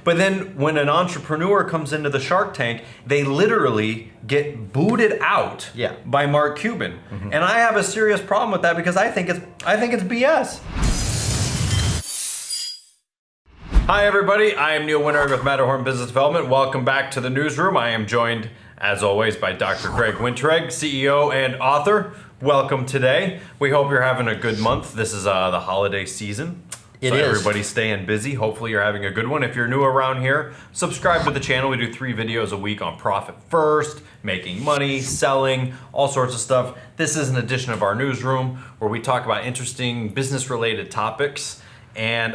But then when an entrepreneur comes into the Shark Tank, they literally get booted out by Mark Cuban. And I have a serious problem with that because I think it's BS. Hi everybody, I am Neil Winter with Matterhorn Business Development. Welcome back to the Newsroom. I am joined, as always, by Dr. Greg Winteregg, CEO and author. Welcome today. We hope you're having a good month. This is the holiday season. So everybody's staying busy. Hopefully you're having a good one. If you're new around here, subscribe to the channel. We do 3 videos a week on profit first, making money, selling, all sorts of stuff. This is an edition of our Newsroom where we talk about interesting business-related topics. And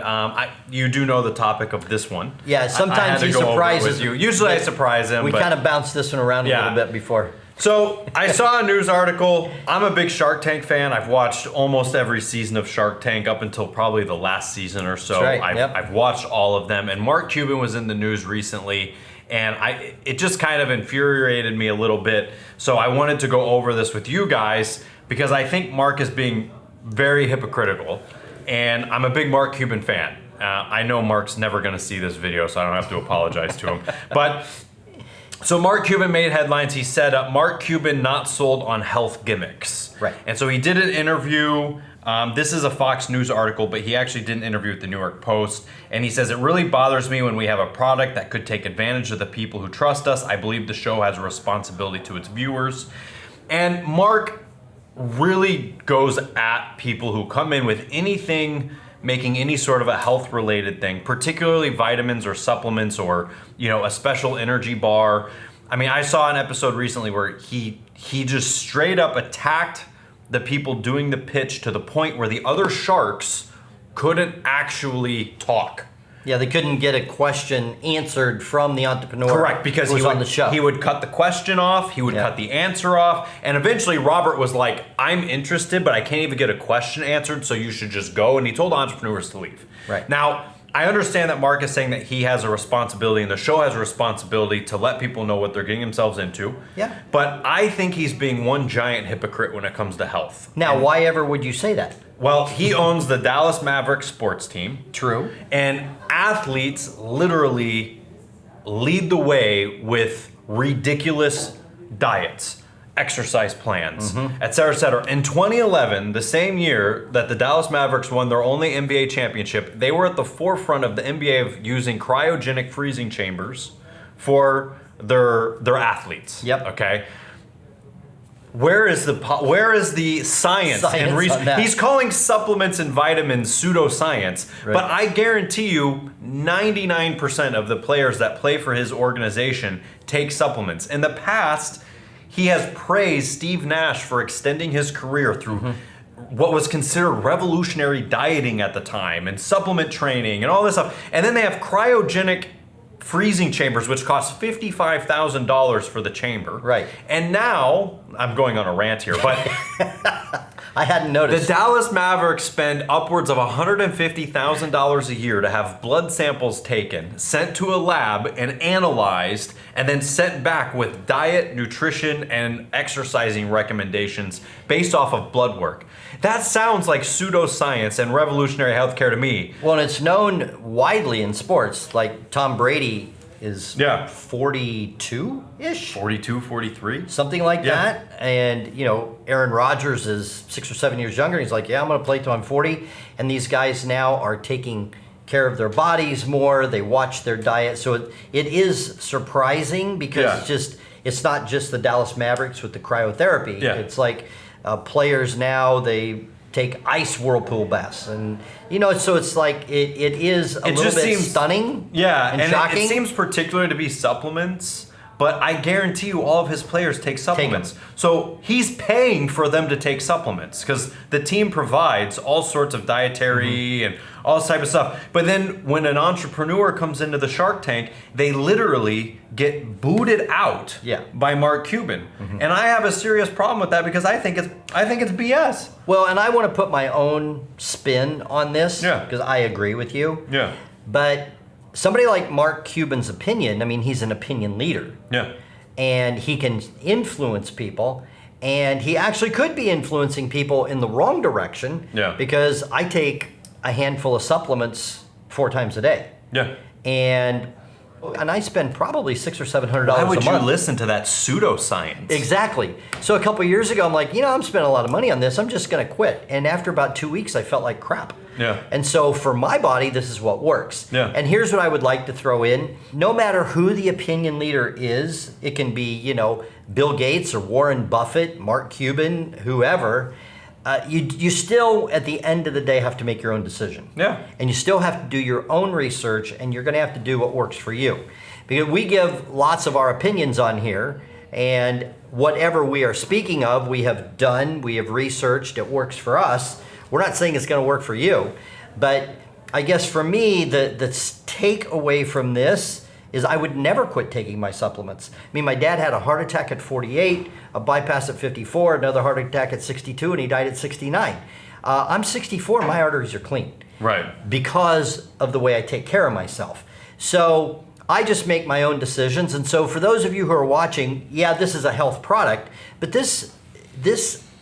you do know the topic of this one. Yeah, sometimes he surprises you. Usually I surprise him. We kind of bounced this one around a little bit before. So I saw a news article. I'm a big Shark Tank fan. I've watched almost every season of Shark Tank up until probably the last season or so. That's right. I've watched all of them. And Mark Cuban was in the news recently. And it just kind of infuriated me a little bit. So I wanted to go over this with you guys because I think Mark is being very hypocritical. And I'm a big Mark Cuban fan. I know Mark's never going to see this video, so I don't have to apologize to him. But so Mark Cuban made headlines. He said, Mark Cuban not sold on health gimmicks. Right. And so he did an interview. This is a Fox News article, but he actually did an interview with the New York Post. And he says, it really bothers me when we have a product that could take advantage of the people who trust us. I believe the show has a responsibility to its viewers. And Mark really goes at people who come in with anything making any sort of a health related thing, particularly vitamins or supplements or, you know, a special energy bar. I mean, I saw an episode recently where he just straight up attacked the people doing the pitch to the point where the other sharks couldn't actually talk. Yeah, they couldn't get a question answered from the entrepreneur. Correct, because who was on the show. He would cut the question off, he would cut the answer off, and eventually Robert was like, I'm interested, but I can't even get a question answered, so you should just go, and he told entrepreneurs to leave. Right. Now, I understand that Mark is saying that he has a responsibility, and the show has a responsibility to let people know what they're getting themselves into. Yeah. But I think he's being one giant hypocrite when it comes to health. Now, why ever would you say that? Well, he owns the Dallas Mavericks sports team. True. And athletes literally lead the way with ridiculous diets, exercise plans, et cetera, et cetera. In 2011, the same year that the Dallas Mavericks won their only NBA championship, they were at the forefront of the NBA of using cryogenic freezing chambers for their athletes. Yep. Okay. Where is the science and reason? He's calling supplements and vitamins pseudoscience, but I guarantee you 99% of the players that play for his organization take supplements. In the past, he has praised Steve Nash for extending his career through what was considered revolutionary dieting at the time and supplement training and all this stuff. And then they have cryogenic freezing chambers, which cost $55,000 for the chamber. Right. And now, I'm going on a rant here, but I hadn't noticed. The Dallas Mavericks spend upwards of $150,000 a year to have blood samples taken, sent to a lab and analyzed, and then sent back with diet, nutrition, and exercising recommendations based off of blood work. That sounds like pseudoscience and revolutionary healthcare to me. Well, and it's known widely in sports. Like Tom Brady is 42-ish? 42, 43. Something like that. And, you know, Aaron Rodgers is 6 or 7 years younger. He's like, yeah, I'm going to play till I'm 40. And these guys now are taking care of their bodies more. They watch their diet. So it is surprising because it's not just the Dallas Mavericks with the cryotherapy. Yeah. It's like players now, they take ice whirlpool baths, and you know, so it's like it is a little bit stunning. Yeah, and shocking. It seems particular to be supplements. But I guarantee you all of his players take supplements. So he's paying for them to take supplements because the team provides all sorts of dietary and all this type of stuff. But then when an entrepreneur comes into the Shark Tank, they literally get booted out by Mark Cuban. And I have a serious problem with that because I think it's BS. Well, and I want to put my own spin on this because I agree with you. Yeah. But somebody like Mark Cuban's opinion, I mean, he's an opinion leader. Yeah. And he can influence people. And he actually could be influencing people in the wrong direction. Yeah. Because I take a handful of supplements 4 times a day. Yeah. And and I spend probably $600 or $700 Why a would month. you listen to that pseudoscience? Exactly. So a couple of years ago, I'm like, I'm spending a lot of money on this. I'm just going to quit. And after about 2 weeks, I felt like crap. Yeah. And so for my body, this is what works. Yeah. And here's what I would like to throw in. No matter who the opinion leader is, it can be, Bill Gates or Warren Buffett, Mark Cuban, whoever, you still, at the end of the day, have to make your own decision. Yeah. And you still have to do your own research, and you're going to have to do what works for you. Because we give lots of our opinions on here, and whatever we are speaking of, we have done, we have researched, it works for us. We're not saying it's going to work for you, but I guess for me, the takeaway from this is I would never quit taking my supplements. I mean, my dad had a heart attack at 48, a bypass at 54, another heart attack at 62, and he died at 69. I'm 64, my arteries are clean. Right. Because of the way I take care of myself. So I just make my own decisions. And so for those of you who are watching, yeah, this is a health product, but this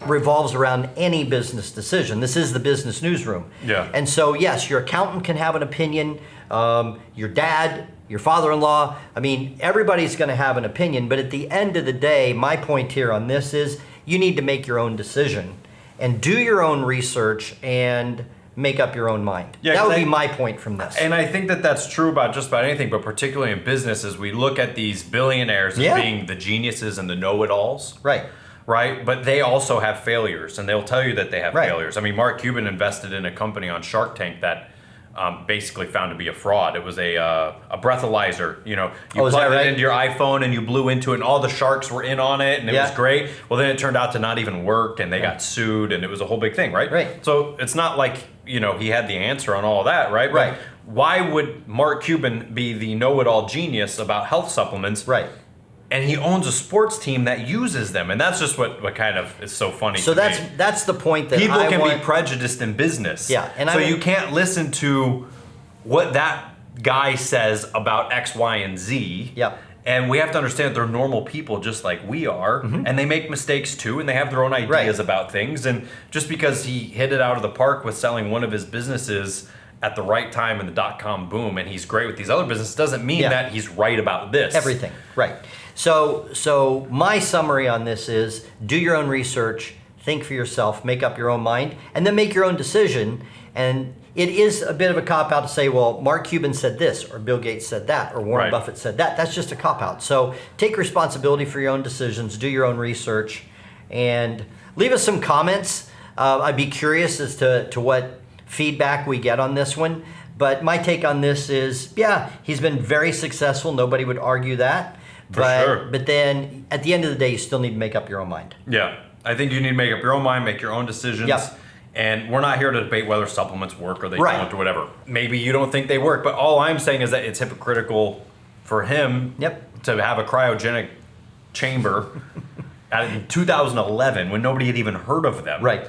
revolves around any business decision. This is the business newsroom. Yeah. And so, yes, your accountant can have an opinion, your dad, your father-in-law. I mean, everybody's going to have an opinion. But at the end of the day, my point here on this is you need to make your own decision and do your own research and make up your own mind. Yeah, that would be my point from this. And I think that that's true about just about anything, but particularly in business, as we look at these billionaires as being the geniuses and the know-it-alls. Right. Right, but they also have failures, and they'll tell you that they have failures. I mean, Mark Cuban invested in a company on Shark Tank that basically found to be a fraud. It was a breathalyzer. You plugged it into your iPhone and you blew into it, and all the sharks were in on it, and it was great. Well, then it turned out to not even work, and they got sued, and it was a whole big thing, right? Right. So it's not like he had the answer on all of that, right? Right. But why would Mark Cuban be the know-it-all genius about health supplements? Right. And he owns a sports team that uses them, and that's just what kind of is so funny. So to me. that's the point that People I can want. be prejudiced in business. Yeah, and so you can't listen to what that guy says about X, Y, and Z. Yeah. And we have to understand that they're normal people just like we are, and they make mistakes too, and they have their own ideas Right. about things. And just because he hit it out of the park with selling one of his businesses at the right time in the dot-com boom, and he's great with these other businesses, doesn't mean that he's right about this. Everything, right. So my summary on this is do your own research, think for yourself, make up your own mind, and then make your own decision. And it is a bit of a cop-out to say, well, Mark Cuban said this, or Bill Gates said that, or Warren Buffett said that. That's just a cop-out. So take responsibility for your own decisions, do your own research, and leave us some comments. I'd be curious as to what feedback we get on this one. But my take on this is, yeah, he's been very successful. Nobody would argue that. For sure. But then at the end of the day, you still need to make up your own mind. Yeah. I think you need to make up your own mind, make your own decisions. Yep. And we're not here to debate whether supplements work or they Right. don't or whatever. Maybe you don't think they work, but all I'm saying is that it's hypocritical for him to have a cryogenic chamber in 2011 when nobody had even heard of them. Right.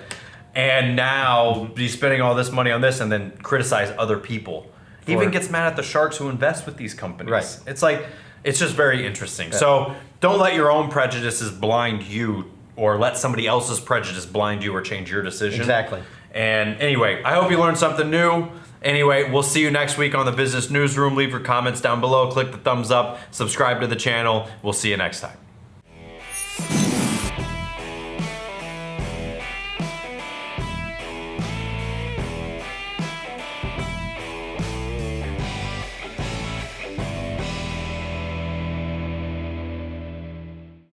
And now he's spending all this money on this and then criticize other people. He even gets mad at the sharks who invest with these companies. Right. It's like, it's just very interesting. So don't let your own prejudices blind you, or let somebody else's prejudice blind you or change your decision. Exactly. And anyway, I hope you learned something new. Anyway, we'll see you next week on the Business Newsroom. Leave your comments down below. Click the thumbs up. Subscribe to the channel. We'll see you next time.